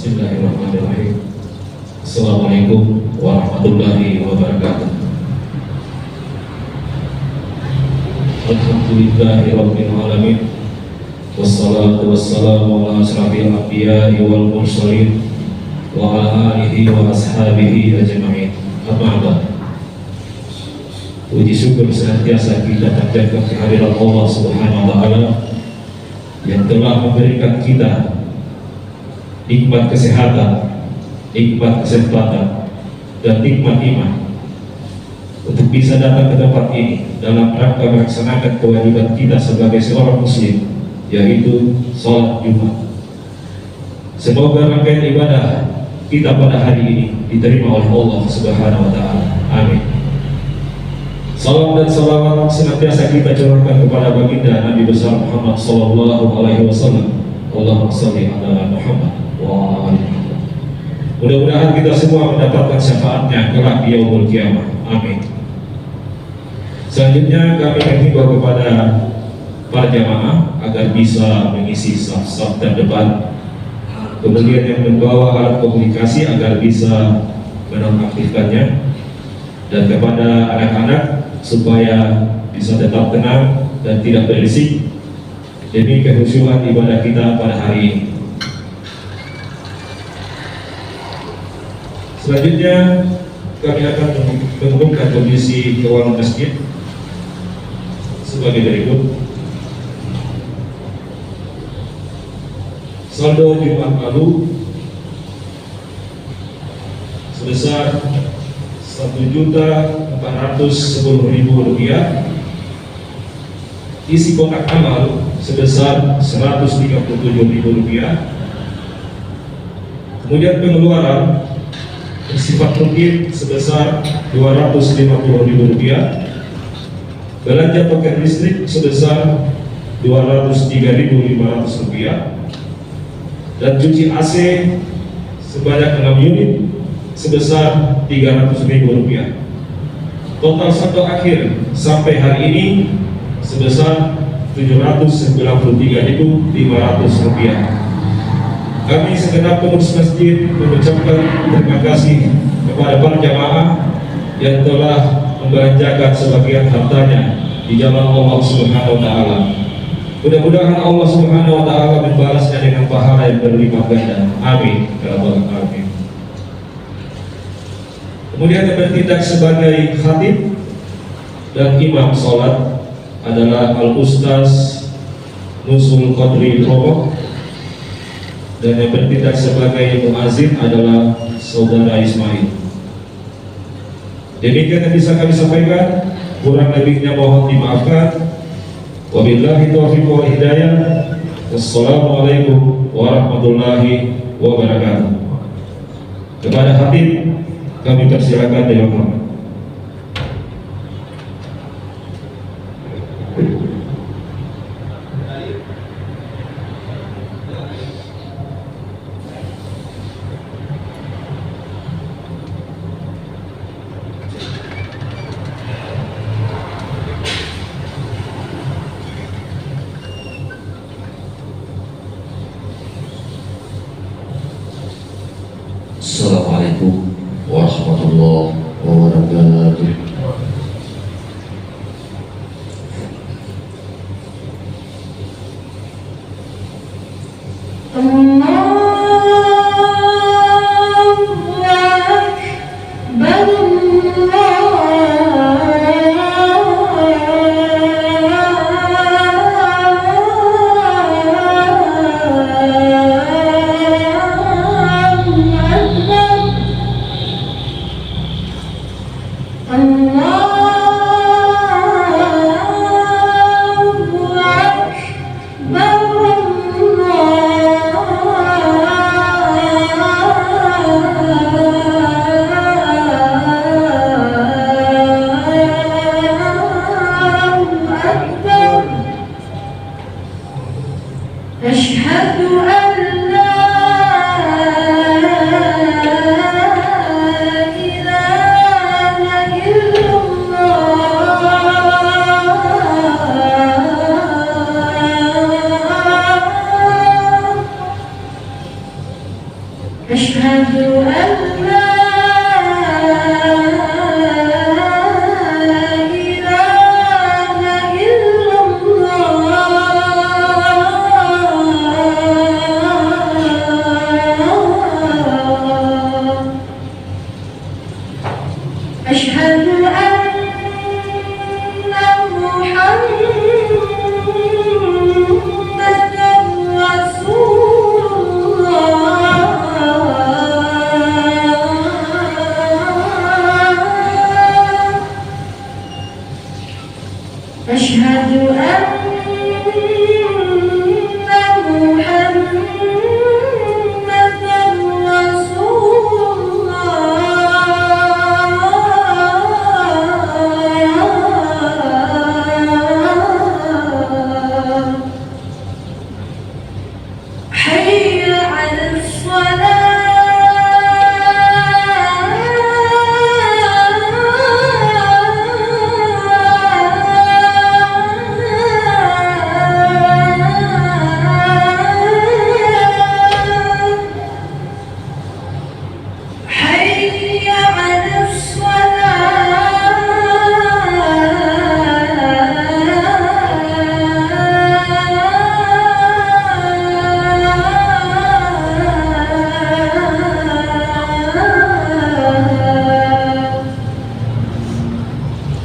Bismillahirrahmanirrahim. Assalamualaikum warahmatullahi wabarakatuh. Alhamdulillahirabbil alamin. Wassalatu wassalamu ala asyrafil anbiya'i wal mursalin wa ala alihi wa ashabihi ajma'in. Amma ba'd. Puji syukur senantiasa kita panjatkan kehadirat Allah Subhanahu wa taala yang telah memberikan kita nikmat kesehatan, nikmat kesempatan, dan nikmat iman untuk bisa datang ke tempat ini dalam rangka melaksanakan kewajiban kita sebagai seorang muslim, yaitu sholat Jumat. Semoga rangkaian ibadah kita pada hari ini diterima oleh Allah Subhanahu wa taala. Amin. Salam dan salawat senantiasa kita curahkan kepada baginda Nabi besar Muhammad sallallahu alaihi wasallam. Allahumma shalli ala Muhammad. Mudah-mudahan kita semua mendapatkan syafaatnya kelak di yaumul kiamah. Amin. Selanjutnya kami menghimbau kepada para jamaah agar bisa mengisi saf-saf terdepan. Kemudian yang membawa alat komunikasi agar bisa menonaktifkannya, dan kepada anak-anak supaya bisa tetap tenang dan tidak berisik demi kehusuan ibadah kita pada hari ini. Selanjutnya kami akan mengumumkan kondisi keuangan masjid sebagai berikut. Saldo Jumat lalu sebesar Rp1.410.000. Isi kotak amal sebesar Rp137.000. Kemudian pengeluaran bersifat rutin sebesar Rp250.000, belanja token listrik sebesar Rp203.500, dan cuci AC sebanyak 6 unit sebesar Rp300.000. Total saldo akhir sampai hari ini sebesar Rp793.500. Kami segenap pengurus masjid mengucapkan terima kasih kepada para jamaah yang telah membelanjakan sebagian hartanya di jalan Allah Subhanahu wa taala. Mudah-mudahan Allah Subhanahu wa taala membalasnya dengan pahala yang berlimpah ganda. Amin ya rabbal alamin. Kemudian yang bertindak sebagai khatib dan imam salat adalah Al-Ustaz Nusul Qadri Roboh, dan yang bertindak sebagai muazin adalah Saudara Ismail. Demikian yang bisa kami sampaikan, kurang lebihnya mohon dimaafkan. Wabillahi taufiq wal hidayah. Wassalamualaikum warahmatullahi wabarakatuh. Kepada khatib kami persilakan dengan hormat. Assalamualaikum warahmatullahi wabarakatuh. أشهد أن لا إله إلا الله أشهد أن محمدًا رسول الله أشهد أن محمدًا رسول الله حي على الصلاة حي على الصلاة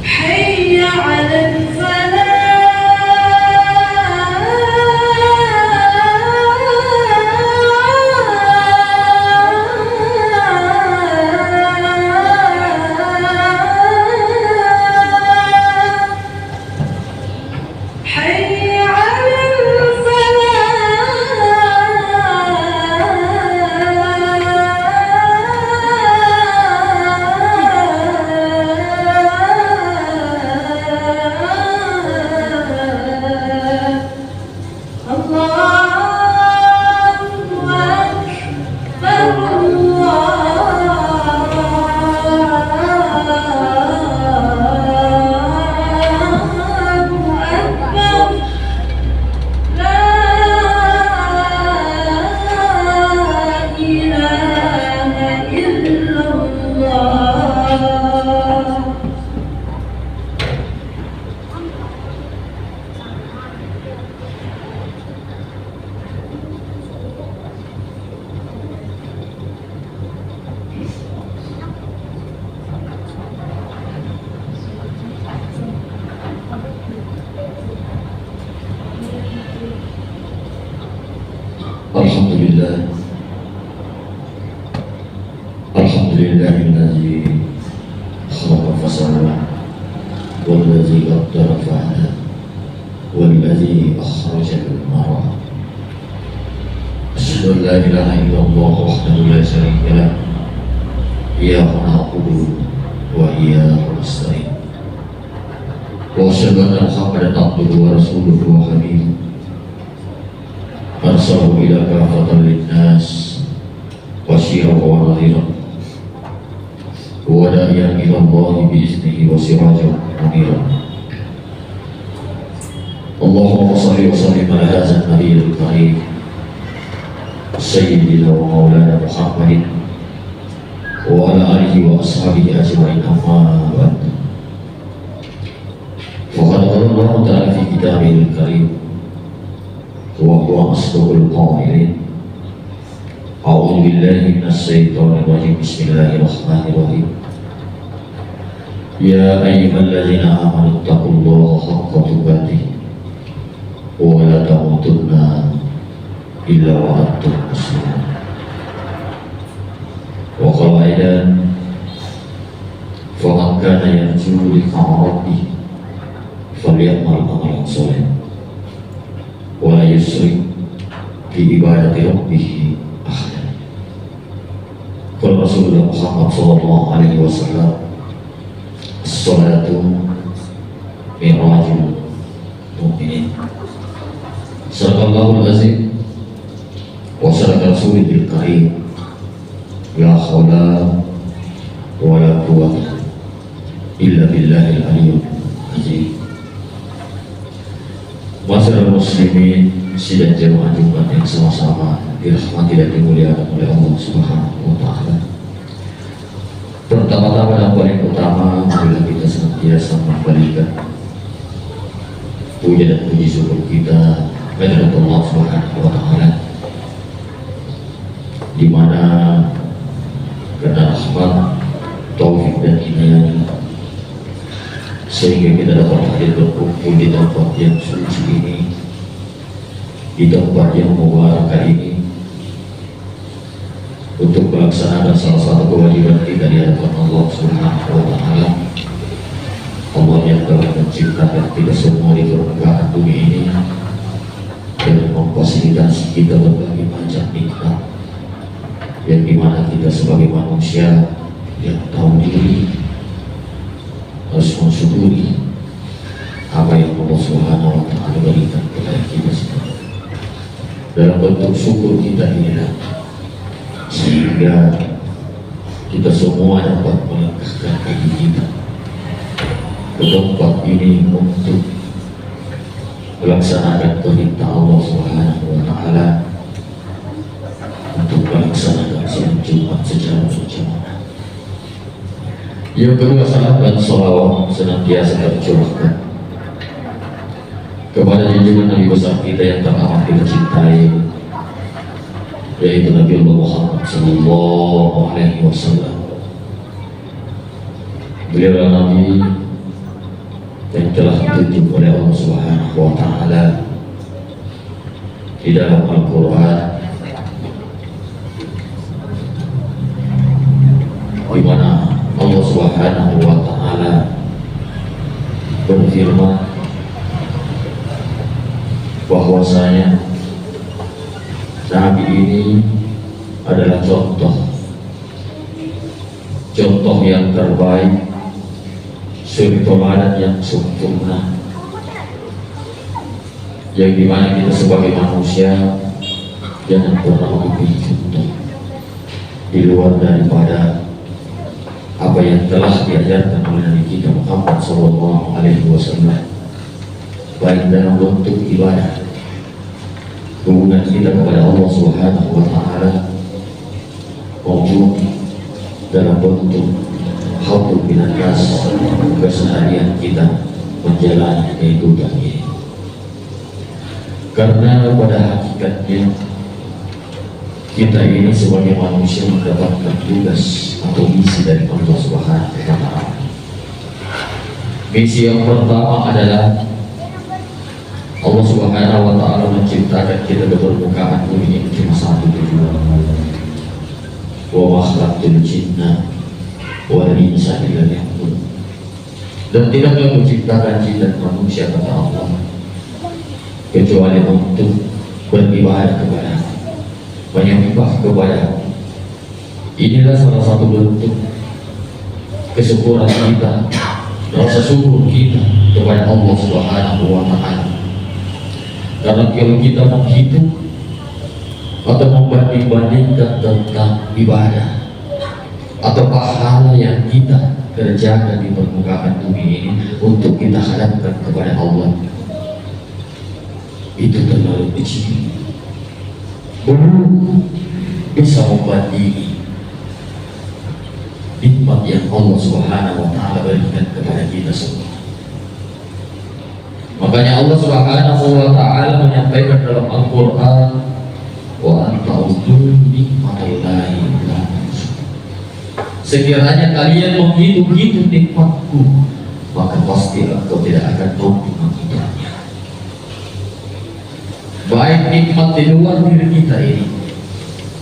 حي على الفلاح حي على الفلاح الله أكبر الله أكبر لا إله إلا الله الحمد لله الذي خلق فسوى والذي قدر فهدى والذي أخرج المرعى أشهد أن لا إله إلا الله وحده لا شريك له إياه نعبد وإياه نستعين وأشهد أن محمدا عبده ورسوله وحبيبه أرسله إلى كافة للناس بشيرا ونذيرا وداعيا إلى الله بإذنه وسراجا منيرا اللهم صل وسلم على هذا النبي الكريم سيدنا ومولانا محمد وعلى آله وأصحابه أجمعين أما بعد فقد قال الله تعالى في كتابه الكريم وهو أصدق القائلين أعوذ بالله من الشيطان الرجيم بسم الله الرحمن الرحيم يا أيها الذين آمنوا اتقوا الله حق تقاته ولا تموتن إلا وأنتم مسلمون وقال أيضا فمن كان يرجو لقاء ربه فليعمل عملا صالحا ولا يشرك بعبادة ربه أحدا. قال رسول الله محمد صلى الله عليه وسلم الصلاة معراج المؤمنين. صدق الله العظيم وصدق رسوله الكريم لا حول ولا قوة إلا بالله العلي العظيم. Masyarakat muslimin sidang jemaah Jumat yang sama-sama dirahmati dan dimuliakan oleh Allah Subhanahu wa Ta'ala. Pertama-tama dan paling utama, marilah kita senantiasa mengembalikan puja dan puji syukur kita kepada Allah Subhanahu wa Ta'ala, di mana karena rahmat, taufik dan hidayahnya sehingga kita dapat hadir berkumpul di tempat yang suci ini, di tempat yang mubarak ini, untuk melaksanakan salah satu kewajiban kita di hadapan Allah Subhanahu wa Ta'ala. Allah yang telah menciptakan kita semua di permukaan bumi ini dan memfasilitasi kita berbagai macam nikmat, yang dimana kita sebagai manusia yang tahu diri harus mensyukuri apa yang Allah Subhanahu wa Ta'ala berikan kepada kita semua. Dalam bentuk syukur kita inilah sehingga kita semua dapat melangkahkan kaki kita ke tempat ini untuk melaksanakan perintah Allah Subhanahu wa Ta'ala, untuk melaksanakan siang Jumat secara berjamaah. Yang kedua, salat dan sholawat senantiasa tercurahkan kepada junjungan Nabi besar kita yang teramat kita cintai, yaitu Nabi Muhammad Sallallahu Alaihi Wasallam. Beliau adalah Nabi yang telah ditunjuk oleh Allah Subhanahu wa Ta'ala di dalam Al-Quran, di mana Allah Subhanahu wa Ta'ala berfirman bahwasanya Nabi ini adalah contoh yang terbaik, suri teladan yang sempurna, yang dimana kita sebagai manusia jangan pernah memberi contoh di luar daripada apa yang telah diajarkan oleh Nabi kita Muhammad Sallallahu Alaihi Wasallam, baik dalam bentuk ibadah, hubungan kita kepada Allah Subhanahu wa Ta'ala, maupun dalam bentuk haul binanas keseharian kita menjalani kehidupan ini. Karena pada hakikatnya kita ini sebagai manusia mendapatkan tugas atau misi dari Allah Subhanahu wa Ta'ala. Misi yang pertama adalah Allah Subhanahu wa Ta'ala menciptakan kita ke permukaan bumi ini cuma satu tujuan. Wa ma khalaqtul jinna wal insa illa liya'budun. Dan tidak menciptakan jin dan manusia kata Allah kecuali untuk beribadah kepada, menyembah kepada. Inilah salah satu bentuk kesyukuran kita, rasa syukur kita kepada Allah Subhanahu wa Ta'ala. Karena kalau kita menghitung atau membanding-bandingkan tentang ibadah atau pahala yang kita kerjakan di permukaan bumi ini untuk kita hadapkan kepada Allah, itu terlalu kecil, belum bisa membandingi nikmat yang Allah Subhanahu wa Ta'ala berikan kepada kita semua. Makanya Allah Subhanahu wa Ta'ala menyampaikan dalam Al-Quran, wa anta'udhu nikmatillahi la tuhsuha. Sekiranya kalian menghitung-hitung nikmatku, maka pasti engkau tidak akan mampu menghitungnya. Baik nikmat di luar diri kita ini,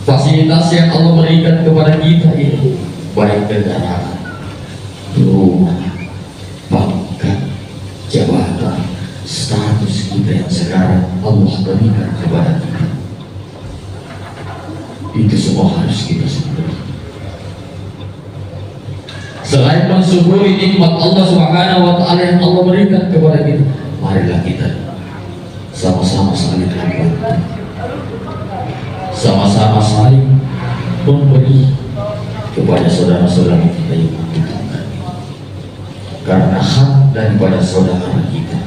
fasilitas yang Allah berikan kepada kita ini, baik kendaraan, rumah, pangkat, jabatan, status kita yang sekarang Allah berikan kepada kita, itu semua harus kita syukuri. Selain mensyukuri nikmat Allah Subhanahu wa Ta'ala yang Allah berikan kepada kita, marilah kita sama-sama saling membantu, sama-sama saling memberi kepada saudara-saudara kita yang membutuhkan. Karena hak daripada saudara kita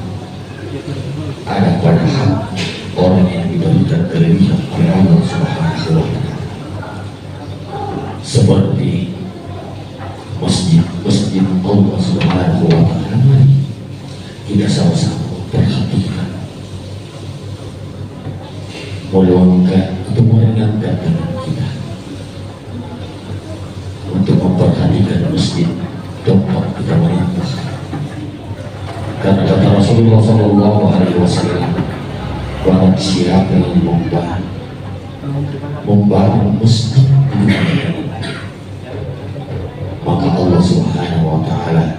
ada pada meluangkan atau meringankan tangan kita untuk memperhatikan masjid tempat kita beribadah. Karena kata Rasulullah SAW, barang siapa yang membangun masjid maka Allah Subhanahu wa Ta'ala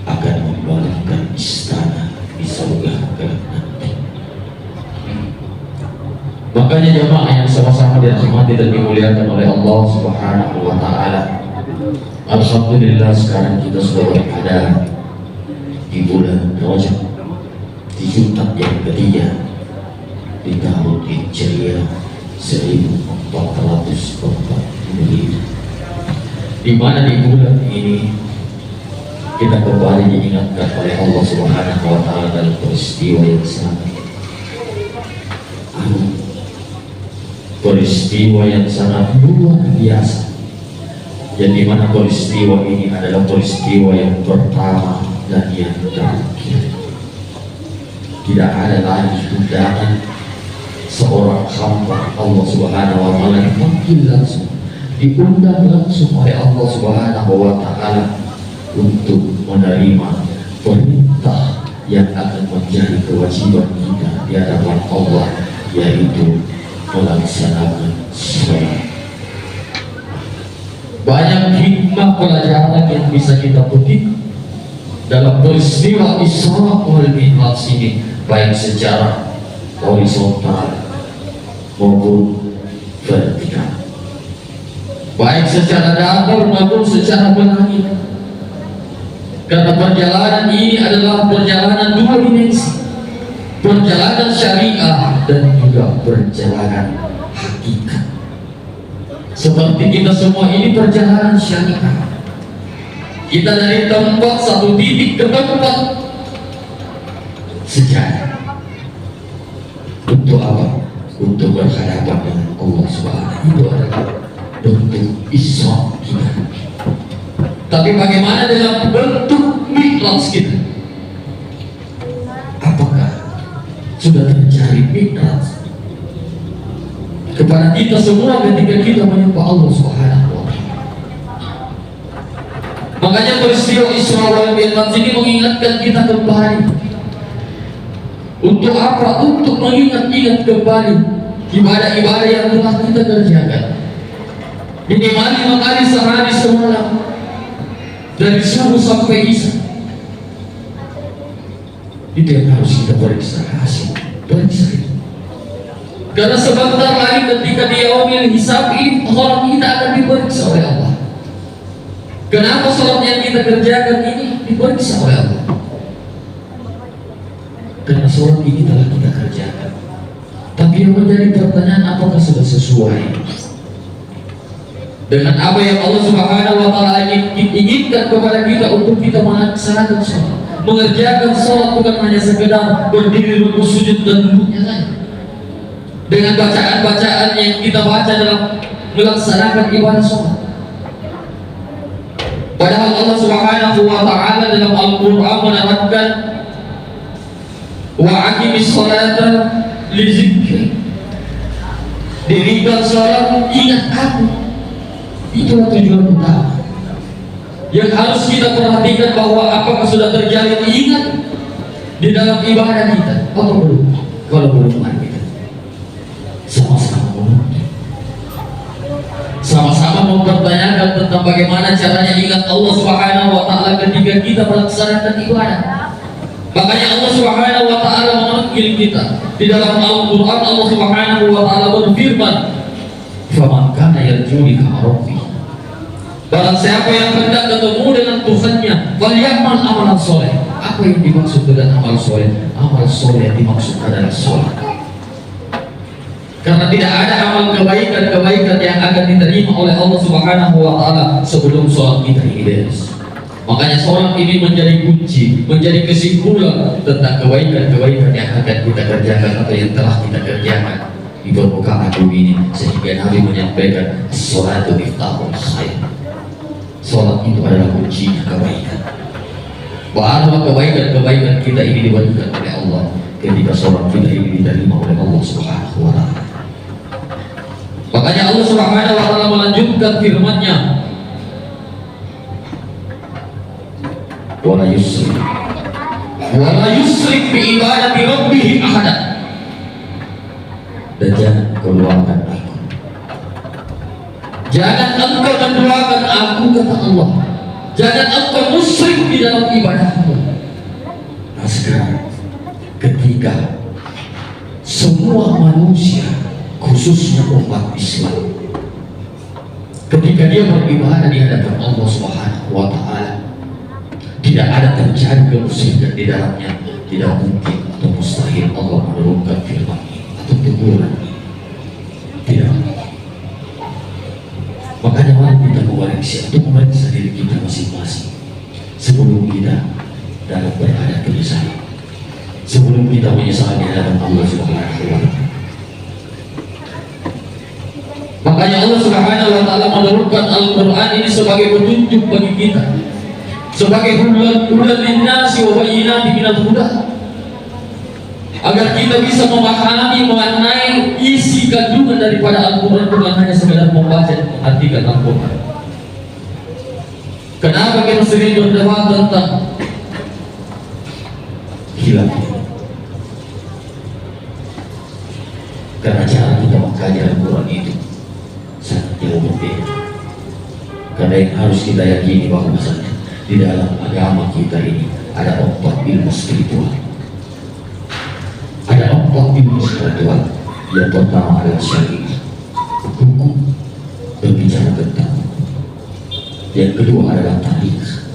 akan membangunkan istana di surga kelak nanti. Makanya jamaah yang sama-sama dirahmati dan dimuliakan oleh Allah Subhanahu wa Ta'ala, alhamdulillah sekarang kita sudah berada di bulan Rajab, di Jumat yang ketiga di tahun Hijriah 1445, di mana di bulan ini kita kembali diingatkan oleh Allah Subhanahu wa Ta'ala dalam peristiwa yang sangat agung, peristiwa yang sangat luar biasa, yang dimana peristiwa ini adalah peristiwa yang pertama dan yang terakhir. Tidak ada lagi undangan seorang hamba Allah Subhanahu wa Ta'ala dipanggil langsung, diundang langsung oleh Allah Subhanahu wa Ta'ala untuk menerima perintah yang akan menjadi kewajiban kita di hadapan Allah, yaitu melaksanakan sholat. Banyak hikmah pelajaran yang bisa kita petik dalam peristiwa Isra wal Mi'raj ini, baik secara horizontal maupun vertikal, baik secara datar maupun secara berlangit. Karena perjalanan ini adalah perjalanan dua dimensi, perjalanan syariah dan juga perjalanan hakikat. Seperti kita semua ini perjalanan syariah. Kita dari tempat satu titik ke tempat sejarah. Untuk apa? Untuk berhadapan dengan Allah Subhanahu. Itu adalah bentuk Isra kita. Tapi bagaimana dalam bentuk Mi'raj kita? Apakah sudah terjadi Mi'raj kepada kita semua ketika kita menyembah Allah Subhanahu wa Ta'ala? Makanya peristiwa Isra wal Mi'raj ini mengingatkan kita kembali. Untuk apa? Untuk mengingat-ingat kembali ibadah-ibadah yang telah kita kerjakan. Minimal 5 kali sehari semalam, dari subuh sampai isya. Itu yang harus kita periksa hasil, periksa itu. Karena sebentar lagi ketika di yaumil hisab ini, sholat kita akan diperiksa oleh Allah. Kenapa sholat yang kita kerjakan ini diperiksa oleh Allah? Karena sholat ini telah kita kerjakan. Tapi yang menjadi pertanyaan, apakah sudah sesuai dengan apa yang Allah Subhanahu wa Ta'ala inginkan kepada kita untuk kita melaksanakan sholat, mengerjakan sholat bukan hanya sekedar berdiri, rukuk, sujud dan duduknya saja, dengan bacaan-bacaan yang kita baca dalam melaksanakan ibadah sholat. Padahal Allah Subhanahu wa Ta'ala dalam Al-Quran menerangkan wa aqimis sholata li dzikri, dirikan sholat ingat aku. Itulah tujuan utama yang harus kita perhatikan, bahwa apakah sudah terjadi ingat di dalam ibadah kita atau belum. Kalau belum, mari kita sama-sama mempertanyakan tentang bagaimana caranya ingat Allah Subhanahu wa Ta'ala ketika kita melaksanakan ibadah. Makanya Allah Subhanahu wa Ta'ala memanggil kita di dalam Al-Quran. Allah Subhanahu wa Ta'ala berfirman, faman kana yarju liqa rabbih, barang siapa yang hendak ketemu dengan Tuhannya, falyamal amalan soleh. Apa yang dimaksud dengan amal soleh? Amal soleh yang dimaksud adalah sholat. Karena tidak ada amal kebaikan yang akan diterima oleh Allah Subhanahu wa Ta'ala sebelum sholat kita ini beres. Makanya sholat ini menjadi kunci, menjadi kesimpulan tentang kebaikan-kebaikan yang akan kita kerjakan atau yang telah kita kerjakan di permukaan bumi ini. Sehingga Nabi menyampaikan, sholatu miftahul khair. Sholat itu adalah kuncinya kebaikan. Barulah kebaikan-kebaikan kita ini diberikan oleh Allah ketika sholat kita ini diterima oleh Allah Subhanahu wa Ta'ala. Makanya Allah Subhanahu wa taala melanjutkan firman-Nya, wala yusrik bi ibadati rabbih ahada. Dan jangan keluarkan aku. Jangan engkau menduakan aku, kata Allah. Jangan engkau musyrik di dalam ibadahmu. Nah sekarang, ketika semua manusia, khususnya umat Islam, ketika dia beribadah di hadapan Allah Subhanahu wa taala, tidak ada terjadi kemusyrikan di dalamnya, tidak mungkin atau mustahil Allah menurunkan firman atau teguran. Tidak. Makanya mari kita mengoreksi atau memeriksa diri kita masing-masing sebelum kita dalam berada di sana, sebelum kita menyesal di hadapan Allah Subhanahu wa taala. Makanya Allah Subhanahu wa taala menurunkan Al-Qur'an ini sebagai petunjuk bagi kita, sebagai hudan linnasi wa bayyinatin minal huda, agar kita bisa memahami, mengenai isi kandungan daripada Al-Quran, bukan hanya sekedar membaca dan mengartikan Al-Quran. Kenapa kita sering berdebat tentang hilaf? Karena cara kita mengkaji Al-Quran itu sangat jauh berbeda. Karena yang harus kita yakini bahwasanya di dalam agama kita ini ada 4 ilmu spiritual. Ada 4 ilmu spiritual. Yang pertama adalah syariat, hukum, berbicara tentang. Yang kedua adalah tarikh,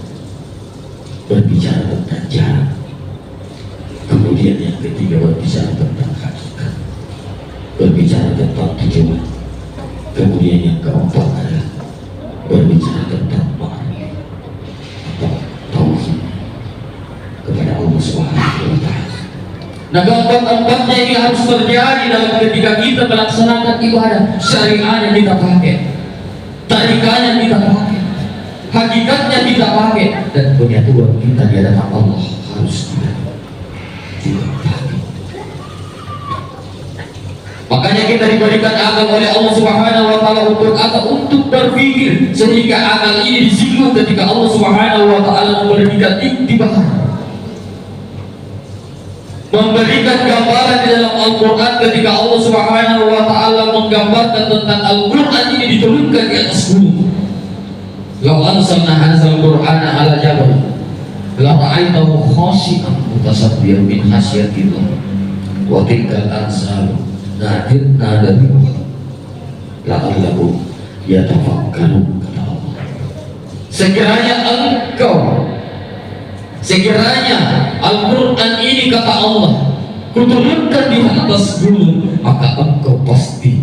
berbicara tentang jalan. Kemudian yang ketiga berbicara tentang hakikat, berbicara tentang tujuan. Kemudian yang keempat adalah berbicara tentang ma'rifah atau tauhid kepada Allah Subhanahu wa taala. Nah, keempat-empatnya ini harus terjadi dalam ketika kita melaksanakan ibadah. Syariatnya kita pakai, tarikahnya kita pakai, hakikatnya kita pakai, dan penyatuan kita di hadapan Allah harus kita juga pakai. Makanya kita diberikan akal oleh Allah Subhanahu wa taala untuk apa? Untuk berpikir, sehingga akal ini disinggung ketika Allah Subhanahu wa taala memberikan iktibar, memberikan gambaran di dalam Al-Quran ketika Allah Subhanahu wa ta'ala menggambarkan tentang Al-Quran ini diturunkan di atas gunung. Lau anzalna hadzal Qur'ana ala jabal la ra'aitahu khashi'an mutasaddian min khasyatillah wa tilkal amsalu nadirna dari la'allahu yatafakkarun, kata Allah. Sekiranya Al-Quran ini, kata Allah, kuturunkan di atas gunung, maka engkau pasti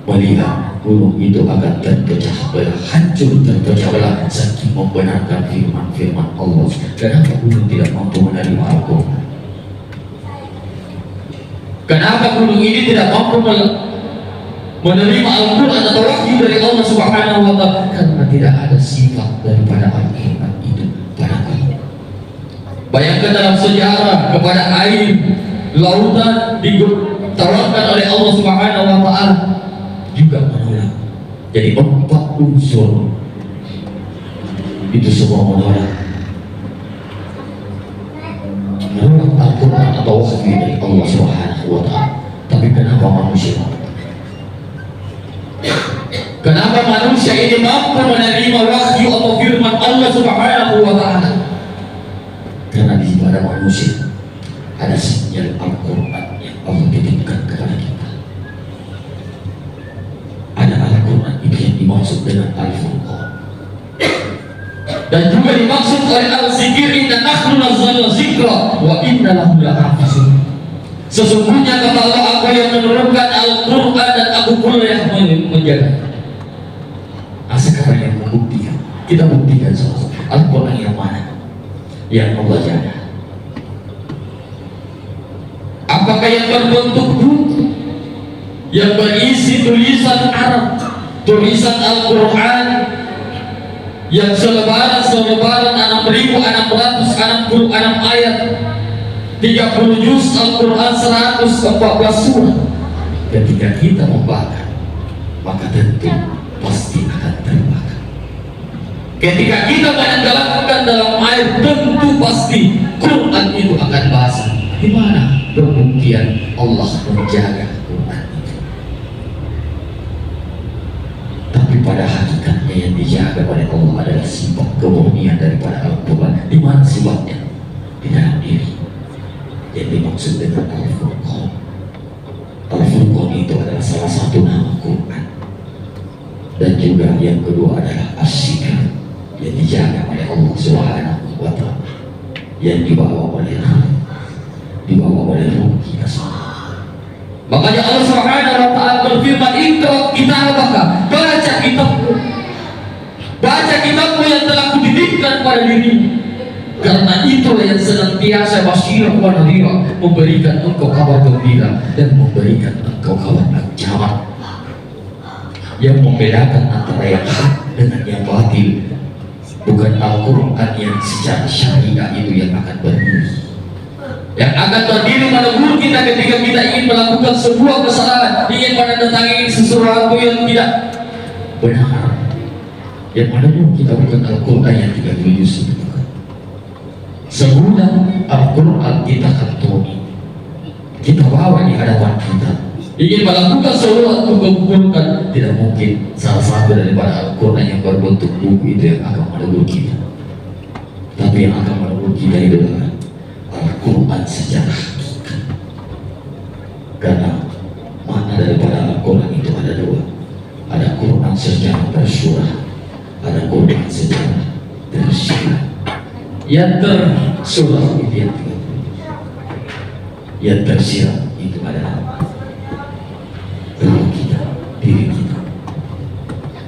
melihat gunung itu akan terpecah belah, hancur terpecah belah, saking membenarkan firman-firman Allah. Kenapa gunung tidak mampu menerima Al-Quran? Kenapa gunung ini tidak mampu menerima Al-Quran atau wahyu dari Allah Subhanahu wa ta'ala? Karena tidak ada sifat daripada Al-Quran itu pada Allah. Bayangkan dalam sejarah kepada air, lautan ditawarkan oleh Allah Subhanahu wa ta'ala, juga menolak. Jadi 4 unsur itu semua menolak Al-Quran atau wahyu dari Allah Subhanahu wa ta'ala. Tapi kenapa manusia? Kenapa manusia ini mampu menerima wahyu atau firman Allah Subhanahu wa ta'ala? Karena di pada manusia ada sinyal Al-Quran yang Allah titipkan kepada kita. Ada Al-Quran itu yang dimaksud dengan Al-Furqan, dan juga dimaksud oleh Al-Zikir, inna nahnu nazzalna dzikra wa inna lahu lahafizun. Sesungguhnya kata Allah, aku yang menurunkan Al-Quran dan aku pula yang menjaga. Nah, sekarang yang membuktikan, kita buktikan soal Al-Quran yang mana yang Allah jaga. Apakah yang berbentuk buku yang berisi tulisan Arab, tulisan Al-Quran yang selebaran 6.666 ayat, 30 juz Al-Quran, 114 surah. Ketika kita membaca, maka tentu pasti akan terbakar. Ketika kita menenggelamkan dalam air, tentu pasti Quran itu akan basah. Di mana pembuktian Allah menjaga Quran itu? Tapi pada hakikatnya yang dijaga oleh Allah adalah sifat kemurnian daripada Al-Quran. Di mana sifatnya? Di dalam diri. Yang dimaksud dengan Al-Furqan. Al-Furqan itu adalah salah satu nama Quran. Dan juga yang kedua adalah As-Sikr, yang dijaga oleh Allah Subhanahu wa Ta'ala, yang dibawa oleh ruh kita semua. Makanya Allah Subhanahu wa Ta'ala berfirman, "Iqra kitabaka", baca kitabmu. Baca kitabmu yang telah kutitipkan pada dirimu. Karena itulah yang senantiasa basyirah wa nadhira, memberikan engkau kabar gembira dan memberikan engkau kabar ancaman, yang membedakan antara yang hak dengan yang batil. Bukan Al-Quran yang secara syariah itu yang akan berdiri, yang akan berdiri menegur kita ketika kita ingin melakukan sebuah kesalahan, ingin menandatangani sesuatu yang tidak benar. Yang menegur kita bukan Al-Quran yang 37 itu. Sebulan Al-Quran kita kantoni, kita bawa di hadapan kita, ingin melakukan sesuatu kebaikan, tidak mungkin salah satu daripada Al-Quran yang berbentuk buku itu yang akan menegur kita. Tapi yang akan menegur kita itu adalah Al-Quran secara hakikat. Karena makna daripada Al-Quran itu ada dua. Ada Quran secara tersurah, ada Quran secara tersirat. Yang tersurah itu yang 30, yang tersirat itu adalah diri kita.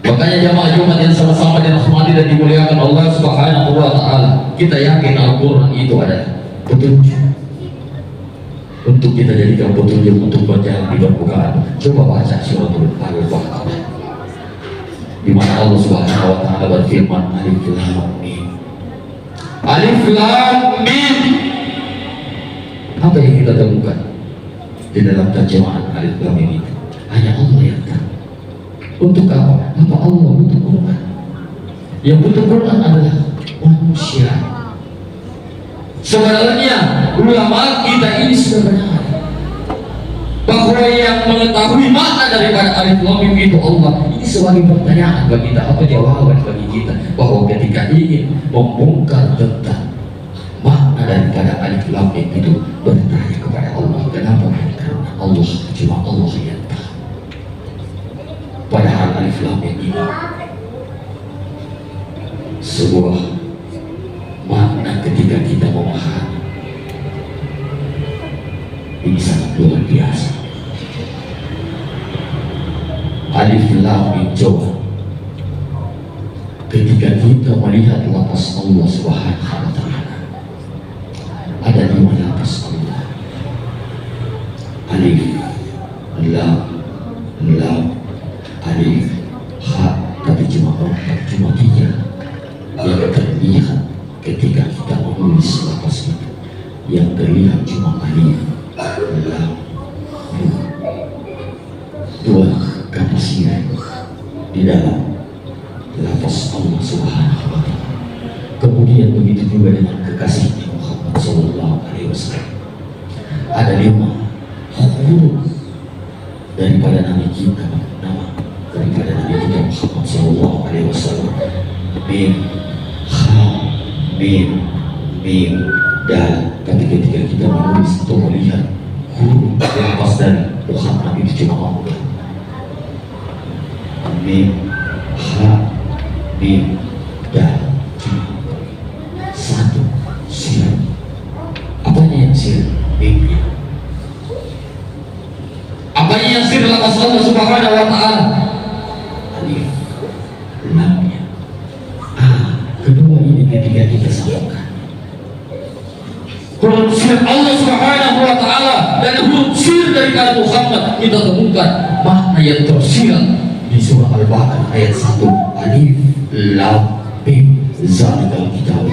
Makanya jamaah Jumat yang sama-sama dirahmati dan dimuliakan Allah Subhanahu wa Ta'ala, kita yakin Al-Quran itu adalah petunjuk untuk kita jadikan petunjuk untuk berjalan di permukaan. Coba baca surah Al-Baqarah, di mana Allah Subhanahu wa Ta'ala berfirman, Alif Lam Mim. Alif Lam Mim. Apa yang kita temukan di dalam terjemahan Alif Lam Mim itu? Hanya Allah yang tahu. Untuk apa? Apa Allah butuh Quran? Yang butuh Quran adalah manusia. Sebenarnya ulama kita ini sudah benar bahwa yang mengetahui makna daripada Alif Lam Mim itu Allah. Ini sebagai pertanyaan bagi kita, apa jawaban bagi kita, bahwa ketika ingin membongkar tentang makna daripada Alif Lam Mim itu, bertanya kepada Allah. Kenapa? Karena Allah, cuma Allah yang tahu. Padahal Alif Lam Mim ini sebuah makna ketika kita memahami ini sangat luar biasa. Alif Lam Mim, coba ketika kita melihat lapas Allah Subhanahu wa Ta'ala, ada 5 lapas Allah. Alif Lam Lam, Alif Ha, tapi cuma 4, cuma 3 yang terlihat ketika kita menulis lapas itu. Yang terlihat cuma Alif Lam Mim. 2 kapasitas di dalam lapas Allah Subhanahu wa Ta'ala. Kemudian begitu juga dengan kekasihnya Muhammad Sallallahu Alaihi Wasallam. Ada 5 huruf daripada nama kita, daripada Nabi kita Muhammad Sallallahu Alaihi Wasallam. Mim, Ha, Mim, Mim, Dal. Tapi ketika kita menulis atau melihat huruf yang pas dari Muhammad itu cuma Allah. Mim, Ha, Mim, Dal. Satu sir. Apanya yang sir? Mimnya. Apanya yang sir dalam Allah Subhanahu wa Ta'ala? Alif Lamnya. Kedua ini ketika kita samakan huruf sir Allah Subhanahu wa Ta'ala dan huruf sir daripada Muhammad, kita temukan makna yang tersirat di surah Al-Baqarah ayat 1. Alif Lam Mim, zalikal kitab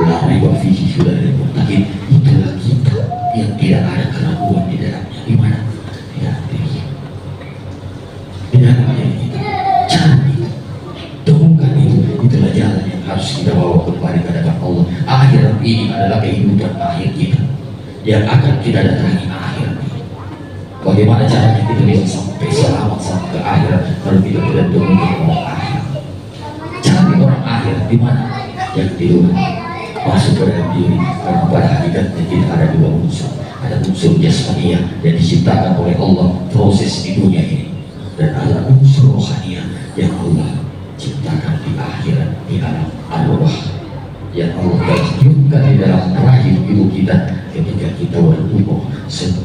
la raiba fihi hudal lil muttaqin. Itulah kitab yang tidak ada keraguan di dalamnya. Di mana? Di dalam diri, di dalam diri kita. ini adalah kehidupan akhir kita yang akan kita datangi akhirat. Bagaimana caranya kita bisa sampai selamat sampai ke akhirat kalau kita tidak menjadi orang akhirat? Cari orang akhirat di mana? Yang di luar masuk ke dalam diri, karena pada hakikatnya kita ada dua unsur. Ada unsur jasmania yang diciptakan oleh Allah proses di dunia ini, dan ada unsur rohania yang Allah ciptakan di akhirat, di alam arwah yang Allah telah tiupkan di dalam rahim ibu kita ketika kita berumur 9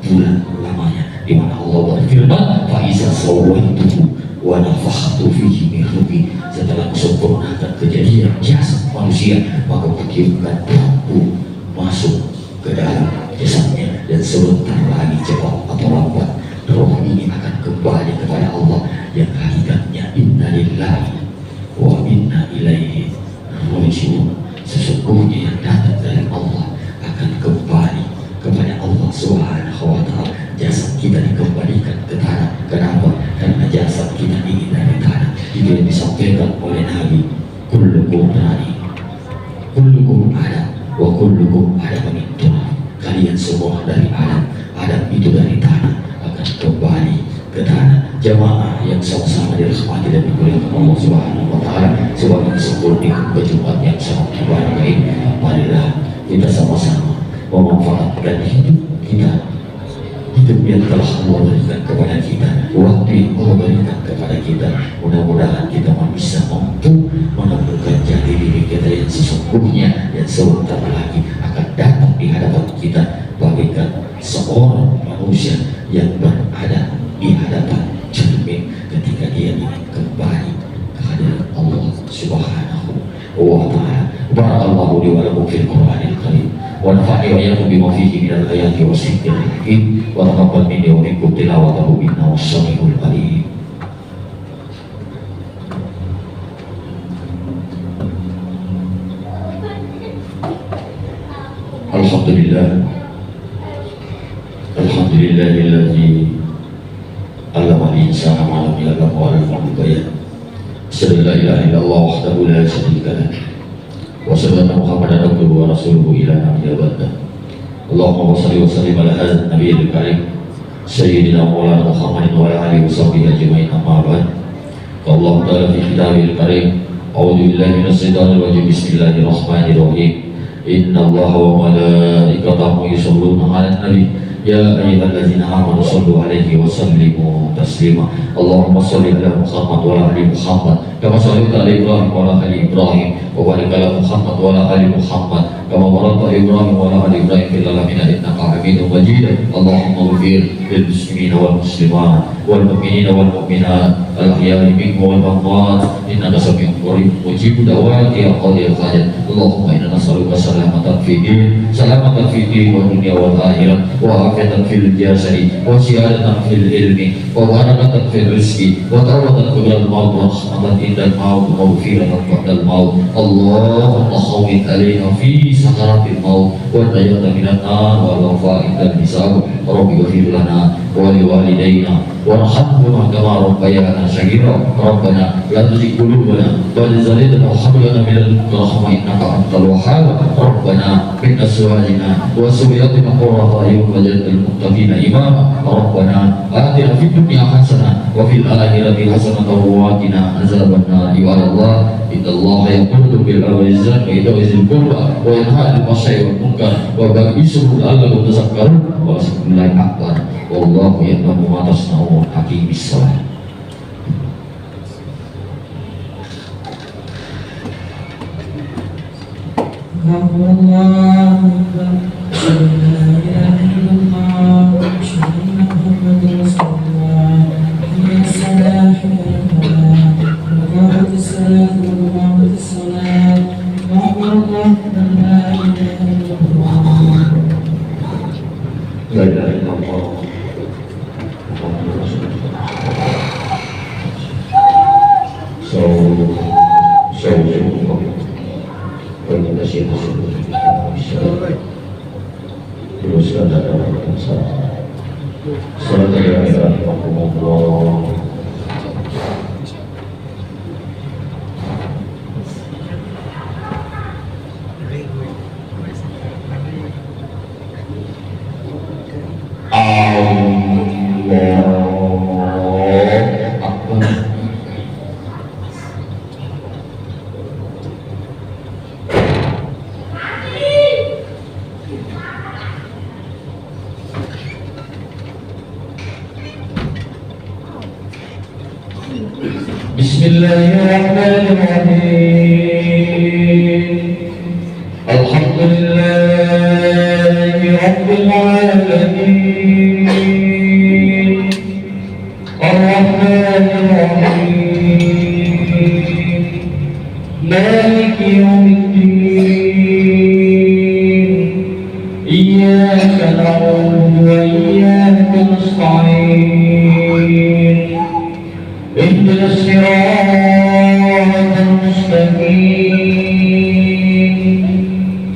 bulan lamanya, di mana Allah berfirman, "Faiza sawwaituhu wa nafakhtu fihi min ruhi." Setelah sempurnakan kejadian jasad manusia, maka kutiupkan lampu masuk ke dalam jasadnya, dan sebentar lagi cepat atau lambat roh ini akan kembali kepada Allah yang hakikatnya inna lillahi wa inna ilaihi raji'un. Sesungguhnya yang datang dari Allah akan kembali kepada Allah Subhanahu wa ta'ala. Jasad kita dikembalikan ke tanah. Kenapa? Karena jasad kita ini dari tanah. Itu yang disampaikan oleh Nabi, kullukum rani, kullukum adam, wa kullukum adam min turab. Kalian semua dari Adam, Adam itu dari tanah, akan kembali ke tanah. Jamaah yang sama-sama dirahmati dan dimuliakan Allah Subhanahu wa ta'ala, sebagai kesempurnaan Jumat yang sangat berbahagia ini, marilah kita sama-sama memanfaatkan hidup kita, hidup yang telah Allah berikan kepada kita, waktu yang Allah berikan kepada kita. Mudah-mudahan kita bisa mampu menemukan jati diri kita yang sesungguhnya, yang sebentar lagi akan datang di hadapan kita bagaikan seorang manusia yang berada di hadapan cermin ketika dia ingin kembali ke hadirat Allah Subhanahu wa ta'ala. Barakallahu li wa lakum fil Qur'anil Karim, wa nafa'ani wa iyyakum bima fihi minal ayati wa dzikril hakim, wa taqabbal minni wa minkum tilawatahu innahu was-sami'ul 'alim. Alhamdulillahilladzi 'allama al-insana ma lam ya'lam wa 'allamahu al-bayan. Asyhadu an la ilaha illallah wahdahu la syarika lah, wa asyhadu anna Muhammadan abduhu wa rasuluhu ila nabiyyil badah. Allahumma shalli wa sallim ala hadzal nabiyil karim sayyidina maulana Muhammadin wa ala alihi wa sahbihi ajma'in, amma ba'd. Allah ta'ala fi kitabil karim, a'udzu billahi minasy syaithanir rajim, bismillahirrahmanirrahim. Inna Allaha wa malaikatahu yusholluna 'alan nabi ya ayyuhalladzina amanu shallu 'alaihi wa sallimu taslima. Allahumma shalli ala Muhammad wa ala ali Muhammad kama shallaita ala Ibrahim wa ala ali Ibrahim, wa barik ala Muhammad wa ala ali Muhammad kama barakta ala Ibrahim wa ala ali Ibrahim fil alamin innaka Hamidum Majid. Allahumma ighfir lil muslimina wal muslimat wal mu'minina wal mu'minat al ahya'i minhum wal amwat innaka sami'un qarib mujibud da'wati ya qadil hajat. Allahumma inna nas'aluka salamatan fid din, salamatan fid din wa dunya wal akhirah, wa afiyatan fil jasadi, wa siyadatan fil ilmi, wa barakatan fil rizqi, wa tawbatan qabla al-maut, wa rahmatan inda al-maut, wa maghfiratan ba'da al-maut. Allahumma khawwin alaina fi sakaratil maut, wa najatan minan nar, wa al-wafa'in dal hisab. Rabbi ighfir lana wa li walidayna warhamhuma kama rabbayana shaghira. Rabbana la tuzigh qulubana ba'da idh hadaytana wa hab lana min ladunka rahmah innaka antal wahhab. Rabbana min azwajina wa dhurriyyatina qurrata a'yun waj'alna lil muttaqina imama. Rabbana atina fid dunya hasanah wa fil akhirati hasanah wa qina azabannar. Ya Allah, innallaha ya'muru bil 'adli wal ihsani wa ita'i dzil qurba wa yanha 'anil fahsya'i wal munkar wa baghisru la'allakum tadhakkarun. Wa bismillahi akbar. Wallahu ya'lamu ma tasna'un. Haqimis salat. Allahu Akbar. La ilaha illallah. Asyhadu anna Muhammadar Rasulullah. Hayya 'alas salah. Qamatis salat wa qamatis salat. Allahu Akbar. La ilaha illallah. La ilaha illallah. Teruskan dalam salat ya Allah. Bismillahirrahmanirrahim. Alhamdulillahi Rabbil Alamin. Ar-Rahmanir-Rahim. Maliki Yawmiddin. Iyyaka na'budu wa iyyaka nasta'in. Ihdinas siratal mustaqim.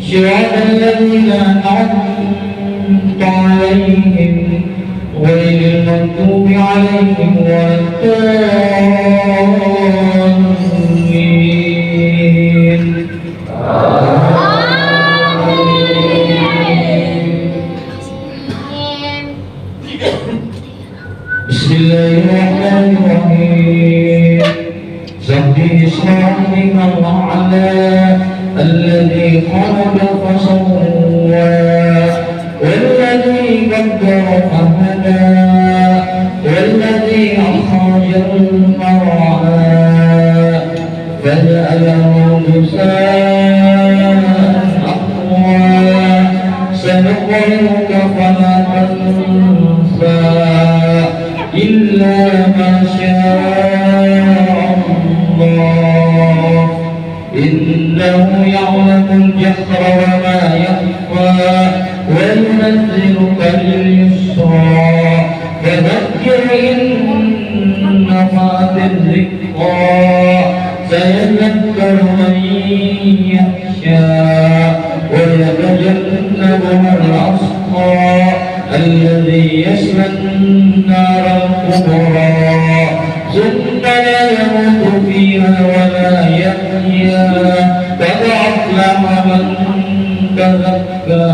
Siratal ladzina an'amta 'alaihim ghairil maghdubi 'alaihim waladdallin. Bismillahirrahmanirrahim. Sabbih isma rabbikal a'la alladzi khalaqa fasawwa walladzi qaddara fahada walladzi akhrajal mar'a faja'alahu ghusaa'an ahwa sanuqri'uka fala tansa إلا ما شاء الله إنه يعلم الجهر وما يخفى وينزلك لليسرى فذكر إن نفعت الذكرى سيذكر من يخشى ويتجنبها الأشقى الذي يصلى النار الكبرى ثم لا يموت فيها ولا يحيا قد أفلح من تزكى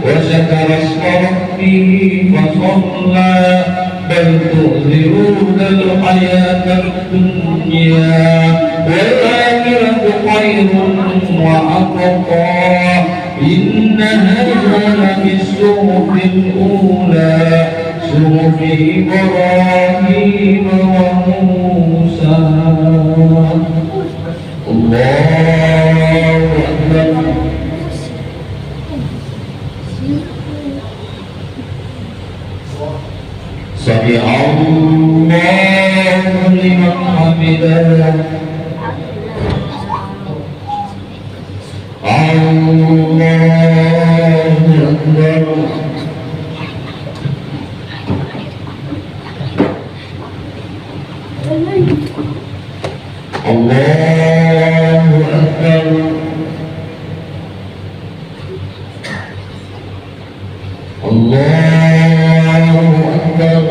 وذكر اسم ربه فصلى بل تؤثرون الحياة الدنيا والآخرة خير وأبقى إن هذا لفي الصحف الأولى صحف إبراهيم وموسى. الله أكبر. سمع الله لمن حمده. الله أكبر. الله أكبر. الله أكبر.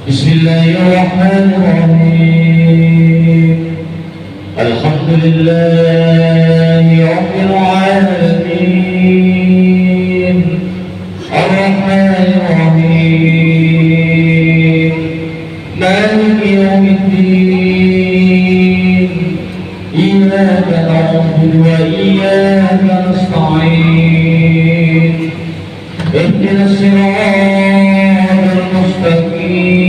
Bismillahirrahmanirrahim. Alhamdulillahi Rabbil Alamin. Ar-Rahmanir-Rahim. Maliki Yawmiddin. Iyyaka na'budu wa iyyaka nasta'in. Ihdinas siratal mustaqim.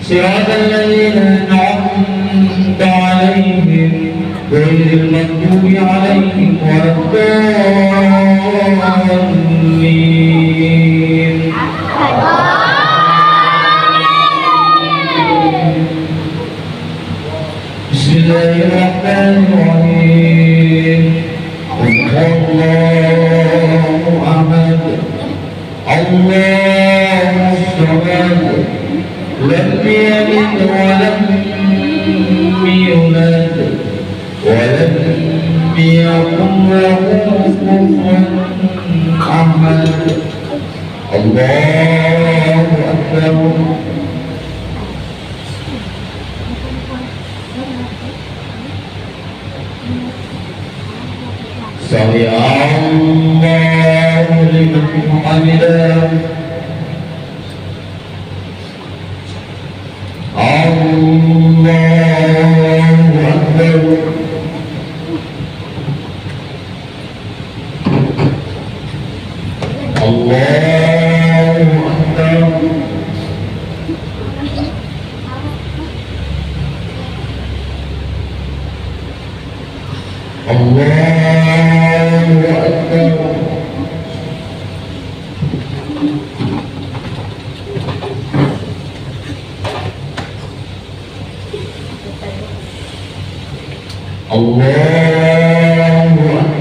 Siratal ladzina an'amta 'alaihim ghairil maghdubi 'alaihim waladdallin. Bismillahirrahmanirrahim. Allahu ahad. Allahus samad. Lam yalid wa lam yulad wa lam yakun lahu kufuwan ahad. Allahu akbar. Sami Allahu liman hamidah. Allahu Akbar.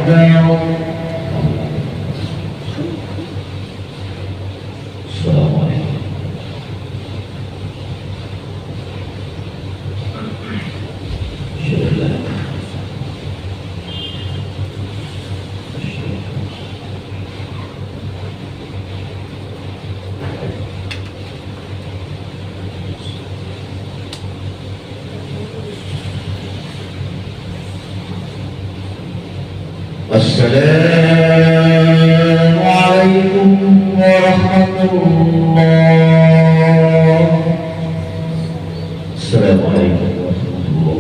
Assalamualaikum. Assalamualaikum warahmatullahi. Assalamualaikum warahmatullahi.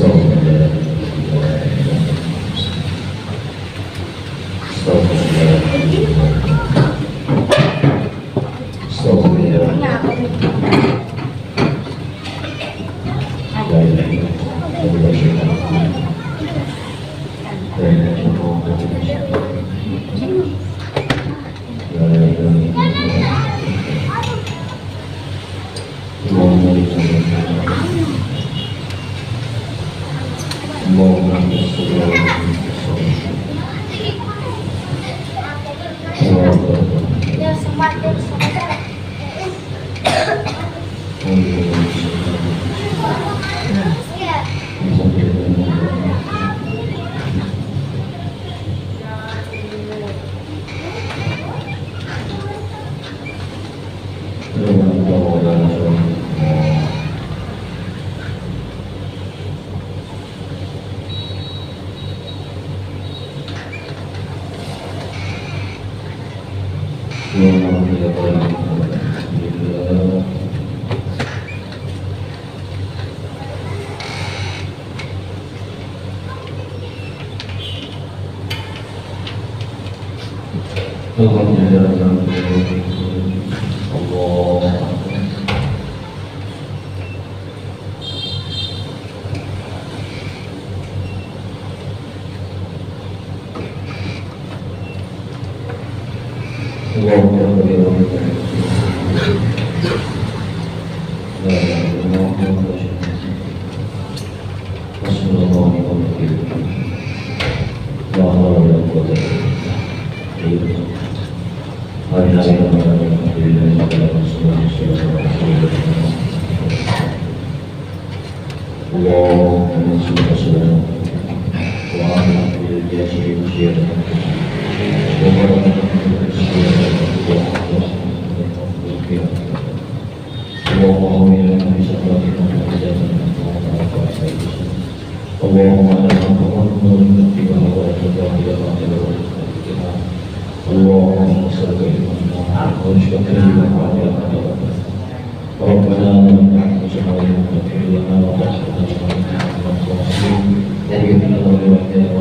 Astagfirullah. Astagfirullah. Astagfirullah. La ilaha illallah.